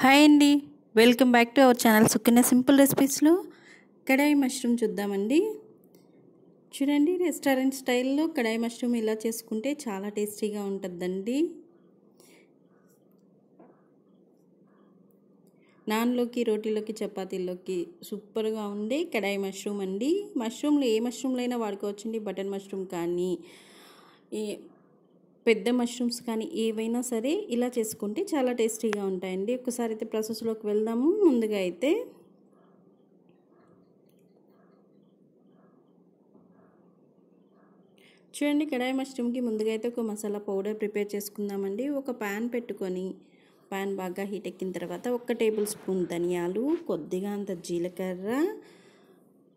Hi అండి, welcome back to our channel Sukanya simple రెసిపీస్లో kadai mushroom చూద్దామండి. చూడండి, రెస్టారెంట్ స్టైల్లో కడాయి మష్రూమ్ ఇలా చేసుకుంటే చాలా టేస్టీగా ఉంటుందండి. నాన్లోకి, రోటీలోకి, చపాతీలోకి సూపర్గా ఉండే కడాయి మష్రూమ్ అండి. మష్రూమ్లు ఏ మష్రూమ్లు అయినా వాడుకోవచ్చండి. బటన్ మష్రూమ్ కానీ, పెద్ద మష్రూమ్స్ కానీ ఏవైనా సరే ఇలా చేసుకుంటే చాలా టేస్టీగా ఉంటాయండి. ఒకసారి అయితే ప్రాసెస్లోకి వెళ్దాము. ముందుగా అయితే చూడండి, కడాయి మష్రూమ్కి ముందుగా అయితే ఒక మసాలా పౌడర్ ప్రిపేర్ చేసుకుందామండి. ఒక ప్యాన్ పెట్టుకొని ప్యాన్ బాగా హీట్ ఎక్కిన తర్వాత 1 టేబుల్ స్పూన్ ధనియాలు, కొద్దిగా అంత జీలకర్ర,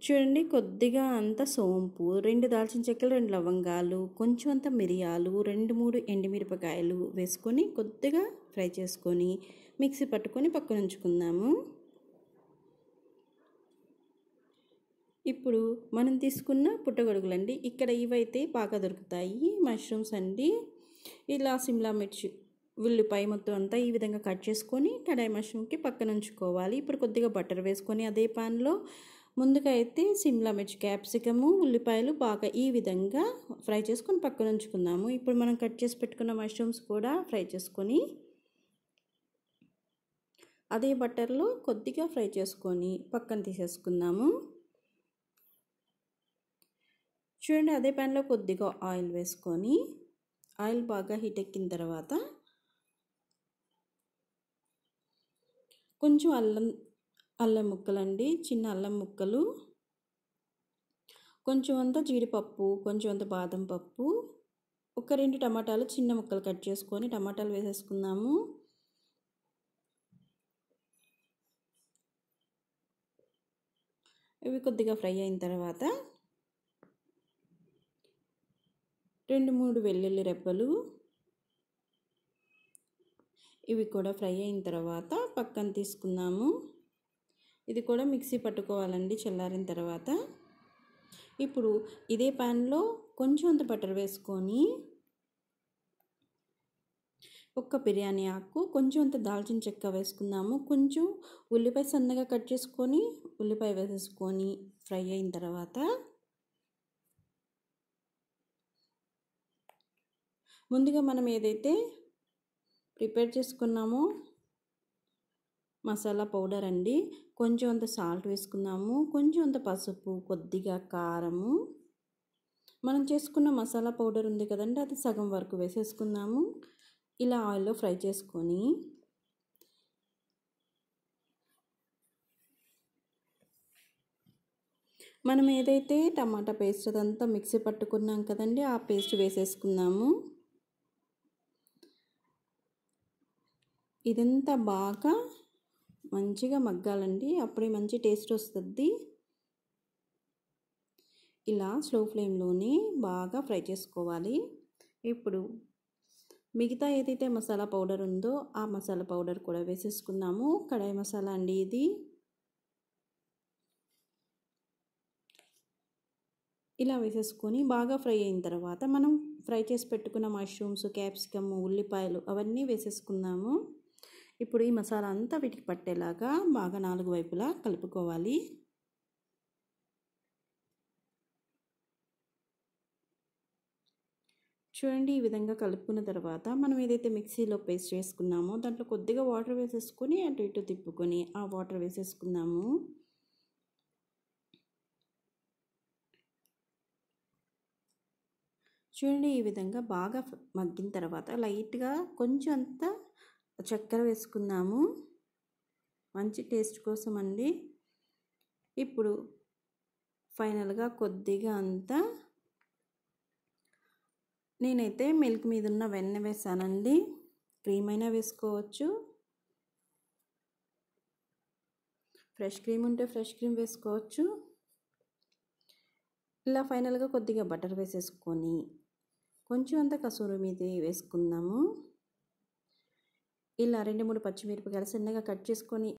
చూడండి కొద్దిగా అంత సోంపు, 2 దాల్చిన చెక్కలు, 2 లవంగాలు, కొంచెం అంత మిరియాలు, 2-3 ఎండుమిరపకాయలు వేసుకొని కొద్దిగా ఫ్రై చేసుకొని మిక్సీ పట్టుకొని పక్కన ఉంచుకుందాము. ఇప్పుడు మనం తీసుకున్న పుట్టగొడుగులండి, ఇక్కడ ఇవైతే బాగా దొరుకుతాయి మష్రూమ్స్ అండి. ఇలా సిమ్లా మిర్చి, ఉల్లిపాయ మొత్తం అంతా ఈ విధంగా కట్ చేసుకొని కడాయి మష్రూమ్కి పక్కన ఉంచుకోవాలి. ఇప్పుడు కొద్దిగా బటర్ వేసుకొని అదే పాన్లో ముందుగా అయితే సిమ్లా మిర్చి, క్యాప్సికము, ఉల్లిపాయలు బాగా ఈ విధంగా ఫ్రై చేసుకొని పక్కన ఉంచుకుందాము. ఇప్పుడు మనం కట్ చేసి పెట్టుకున్న మష్రూమ్స్ కూడా ఫ్రై చేసుకొని అదే బటర్లో కొద్దిగా ఫ్రై చేసుకొని పక్కన తీసేసుకుందాము. చూడండి, అదే ప్యాన్లో కొద్దిగా ఆయిల్ వేసుకొని ఆయిల్ బాగా హీట్ ఎక్కిన తర్వాత కొంచెం అల్లం ముక్కలండి, చిన్న అల్లం ముక్కలు, కొంచెం అంత జీడిపప్పు, కొంచెం అంత బాదం పప్పు, 1-2 టమాటాలు చిన్న ముక్కలు కట్ చేసుకొని టమాటాలు వేసేసుకుందాము. ఇవి కొద్దిగా ఫ్రై అయిన తర్వాత 2-3 వెల్లుల్లి రెబ్బలు, ఇవి కూడా ఫ్రై అయిన తర్వాత పక్కన తీసుకుందాము. ఇది కూడా మిక్సీ పట్టుకోవాలండి చల్లారిన తర్వాత. ఇప్పుడు ఇదే ప్యాన్లో కొంచెం అంత బటర్ వేసుకొని ఒక్క బిర్యానీ ఆకు, కొంచెం అంత దాల్చిన చెక్క వేసుకుందాము. కొంచెం ఉల్లిపాయ సన్నగా కట్ చేసుకొని ఉల్లిపాయ వేసేసుకొని ఫ్రై అయిన తర్వాత ముందుగా మనం ఏదైతే ప్రిపేర్ చేసుకున్నామో మసాలా పౌడర్ అండి, కొంచెం అంత సాల్ట్ వేసుకుందాము, కొంచెం అంత పసుపు, కొద్దిగా కారము, మనం చేసుకున్న మసాలా పౌడర్ ఉంది కదండి, అది సగం వరకు వేసేసుకుందాము. ఇలా ఆయిల్లో ఫ్రై చేసుకొని మనం ఏదైతే టమాటా పేస్ట్ అదంతా మిక్సీ పట్టుకున్నాం కదండి, ఆ పేస్ట్ వేసేసుకుందాము. ఇదంతా బాగా మంచిగా మగ్గాలండి, అప్పుడే మంచి టేస్ట్ వస్తుంది. ఇలా స్లో ఫ్లేమ్లోనే బాగా ఫ్రై చేసుకోవాలి. ఇప్పుడు మిగతా ఏదైతే మసాలా పౌడర్ ఉందో ఆ మసాలా పౌడర్ కూడా వేసేసుకుందాము. కడాయి మసాలా అండి ఇది. ఇలా వేసేసుకొని బాగా ఫ్రై అయిన తర్వాత మనం ఫ్రై చేసి పెట్టుకున్న మష్రూమ్స్, క్యాప్సికమ్, ఉల్లిపాయలు అవన్నీ వేసేసుకుందాము. ఇప్పుడు ఈ మసాలా అంతా వీటికి పట్టేలాగా బాగా 4 వైపులా కలుపుకోవాలి. చూడండి, ఈ విధంగా కలుపుకున్న తర్వాత మనం ఏదైతే మిక్సీలో పేస్ట్ వేసుకున్నామో దాంట్లో కొద్దిగా వాటర్ వేసేసుకొని అటు ఇటు తిప్పుకొని ఆ వాటర్ వేసేసుకుందాము. చూడండి, ఈ విధంగా బాగా మగ్గిన తర్వాత లైట్గా కొంచెం అంత చక్కెర వేసుకుందాము, మంచి టేస్ట్ కోసం అండి. ఇప్పుడు ఫైనల్గా కొద్దిగా అంత నేనైతే మిల్క్ మీద ఉన్న వెన్న వేసానండి, క్రీమ్ అయినా వేసుకోవచ్చు, ఫ్రెష్ క్రీమ్ ఉంటే ఫ్రెష్ క్రీమ్ వేసుకోవచ్చు. ఇలా ఫైనల్గా కొద్దిగా బటర్ వేసేసుకొని కొంచెం అంత కసూరి మేతి వేసుకుందాము. ఇలా 2-3 పచ్చిమిరపకాయలు సన్నగా కట్ చేసుకొని